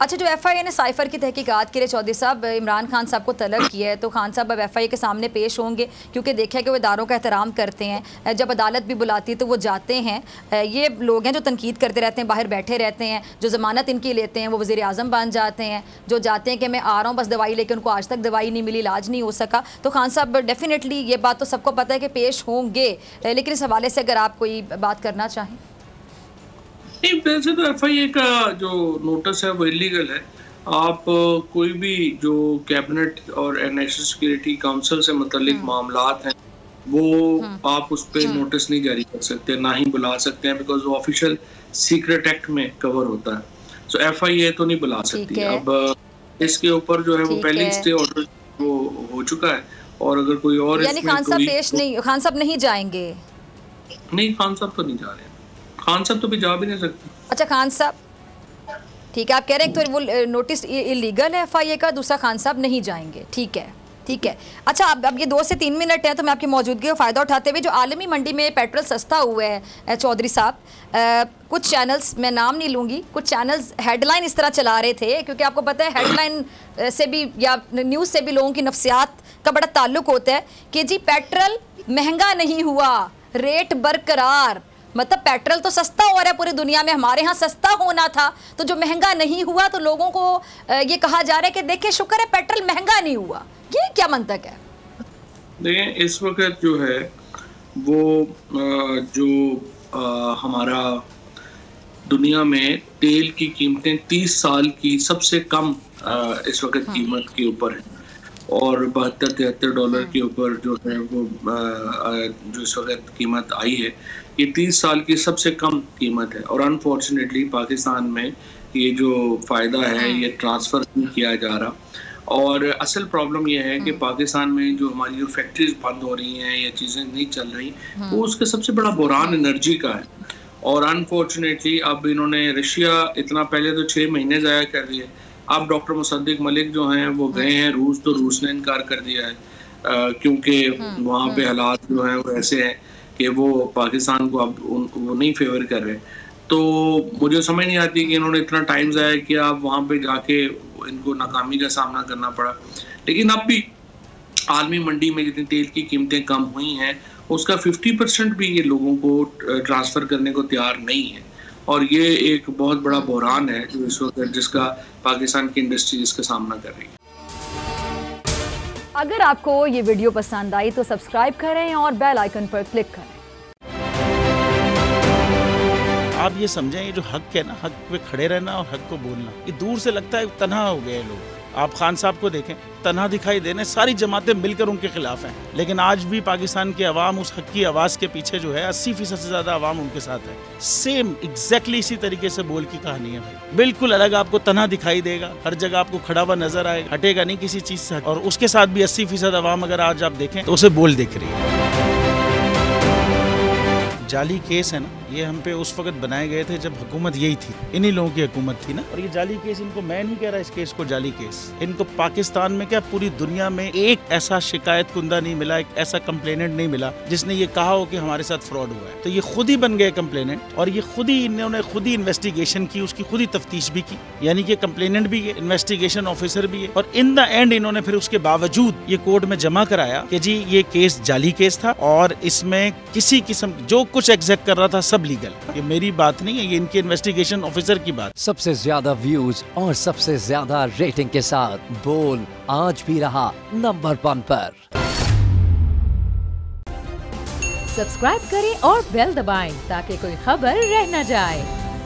अच्छा, जो एफआईए ने साइफर की तहकीकात के लिए चौधरी साहब इमरान खान साहब को तलब किया है, तो खान साहब अब एफआईए के सामने पेश होंगे, क्योंकि देखा कि वो इदारों का एहतराम करते हैं, जब अदालत भी बुलाती है तो वो जाते हैं। ये लोग हैं जो तनकीद करते रहते हैं, बाहर बैठे रहते हैं, जो ज़मानत इनकी लेते हैं वो वज़ीर आज़म बन जाते हैं, जो जाते हैं कि मैं आ रहा हूँ बस दवाई लेके, उनको आज तक दवाई नहीं मिली, इलाज नहीं हो सका। तो खान साहब डेफिनेटली ये बात तो सबको पता है कि पेश होंगे, लेकिन इस हवाले से अगर आप कोई बात करना चाहें। नहीं, वैसे तो एफआईए का जो नोटिस है वो इलीगल है। आप कोई भी जो कैबिनेट और नेशनल सिक्योरिटी काउंसिल से मुतल्लिक मामलात हैं वो आप उस पर नोटिस नहीं जारी कर सकते, ना ही बुला सकते हैं, बिकॉज वो ऑफिशियल सीक्रेट एक्ट में कवर होता है। सो एफआईए तो नहीं बुला सकती। अब इसके ऊपर जो है वो पहले स्टे ऑर्डर वो हो चुका है, और अगर कोई और यानी खान साहब पेश नहीं, खान साहब नहीं जाएंगे? नहीं, खान साहब तो नहीं जा रहे, खान साहब तो भी जा भी नहीं सकते। अच्छा, खान साहब ठीक है, आप कह रहे हैं तो वो नोटिस इलीगल है एफआईए का, दूसरा खान साहब नहीं जाएंगे। ठीक है, ठीक है। अच्छा, अब ये 2 से 3 मिनट है, तो मैं आपकी मौजूदगी का फ़ायदा उठाते हुए, जो आलमी मंडी में पेट्रोल सस्ता हुआ है चौधरी साहब, कुछ चैनल्स, मैं नाम नहीं लूँगी, कुछ चैनल्स हेडलाइन इस तरह चला रहे थे, क्योंकि आपको पता है हेडलाइन से भी या न्यूज़ से भी लोगों की नफ्सियात का बड़ा ताल्लुक होता है कि जी पेट्रोल महंगा नहीं हुआ, रेट बरकरार। मतलब पेट्रोल तो सस्ता हो रहा है पूरी दुनिया में, हमारे यहाँ सस्ता होना था, तो जो महंगा नहीं हुआ तो लोगों को ये कहा जा रहा है कि देखिए शुक्र है पेट्रोल महंगा नहीं हुआ। ये क्या मंतक है? देखिए, इस वक्त जो है वो जो हमारा दुनिया में तेल की कीमतें 30 साल की सबसे कम इस वक्त कीमत के ऊपर है, और 72-73 डॉलर के ऊपर जो है वो जो इस वक्त कीमत आई है, ये 30 साल की सबसे कम कीमत है। और अनफॉर्चुनेटली पाकिस्तान में ये जो फ़ायदा है ये ट्रांसफ़र नहीं किया जा रहा। और असल प्रॉब्लम ये है कि पाकिस्तान में जो हमारी जो फैक्ट्रीज बंद हो रही हैं या चीज़ें नहीं चल रही, वो उसका सबसे बड़ा बुरान एनर्जी का है। और अनफॉर्चुनेटली अब इन्होंने रशिया इतना पहले तो 6 महीने ज़ाया कर दिए, अब डॉक्टर मुसद्दिक मलिक जो हैं वो गए हैं रूस, तो रूस ने इनकार कर दिया है, क्योंकि वहाँ पे हालात जो हैं वो ऐसे हैं कि वो पाकिस्तान को अब वो नहीं फेवर कर रहे। तो मुझे समझ नहीं आती कि इन्होंने इतना टाइम ज़ाया किया, अब वहाँ पे जाके इनको नाकामी का सामना करना पड़ा। लेकिन अब भी आलमी मंडी में जितनी तेल की कीमतें कम हुई हैं उसका 50% भी ये लोगों को ट्रांसफ़र करने को तैयार नहीं है, और ये एक बहुत बड़ा बहरान है जो इस वक्त जिसका पाकिस्तान की इंडस्ट्री इसका सामना कर रही है। अगर आपको ये वीडियो पसंद आई तो सब्सक्राइब करें और बेल आइकन पर क्लिक करें। आप ये समझें, ये जो हक है ना, हक पे खड़े रहना और हक को बोलना, ये दूर से लगता है तन्हा हो गए लोग। आप खान साहब को देखें, तन्हा दिखाई देने, सारी जमातें मिलकर उनके खिलाफ हैं, लेकिन आज भी पाकिस्तान की आवाम उस हक की आवाज़ के पीछे जो है 80% से ज़्यादा आवाम उनके साथ है। सेम एग्जैक्टली इसी तरीके से बोल की कहानी है भाई, बिल्कुल अलग आपको तन्हा दिखाई देगा, हर जगह आपको खड़ा हुआ नजर आएगा, हटेगा नहीं किसी चीज़ से, और उसके साथ भी 80% आवाम अगर आज आप देखें तो उसे बोल दिख रही है। जाली केस है ना, ये हम पे उस वक्त बनाए गए थे जब हुकूमत यही थी, इन्हीं लोगों की हुकूमत थी ना। और ये जाली केस, इनको मैं नहीं कह रहा इस केस को जाली केस, इनको पाकिस्तान में क्या पूरी दुनिया में एक ऐसा शिकायत कुंदा नहीं मिला, एक ऐसा कंप्लेनेंट नहीं मिला जिसने ये कहा हो कि हमारे साथ फ्रॉड हुआ है। तो ये खुद ही बन गए कंप्लेनेंट, और ये खुद ही इन्होंने खुद ही इन्वेस्टिगेशन की, उसकी खुद ही तफ्तीश भी की, यानी कि कंप्लेनेंट भी है, इन्वेस्टिगेशन ऑफिसर भी है, और इन द एंड इन्होंने फिर उसके बावजूद ये कोर्ट में जमा कराया कि जी ये केस जाली केस था, और इसमें किसी किस्म जो कुछ एग्जैक्ट कर रहा था सब लीगल। ये मेरी बात नहीं है, ये इनके इन्वेस्टिगेशन ऑफिसर की बात। सबसे ज्यादा व्यूज और सबसे ज्यादा रेटिंग के साथ बोल आज भी रहा नंबर 1 पर। सब्सक्राइब करें और बेल दबाएं ताकि कोई खबर रह न जाए।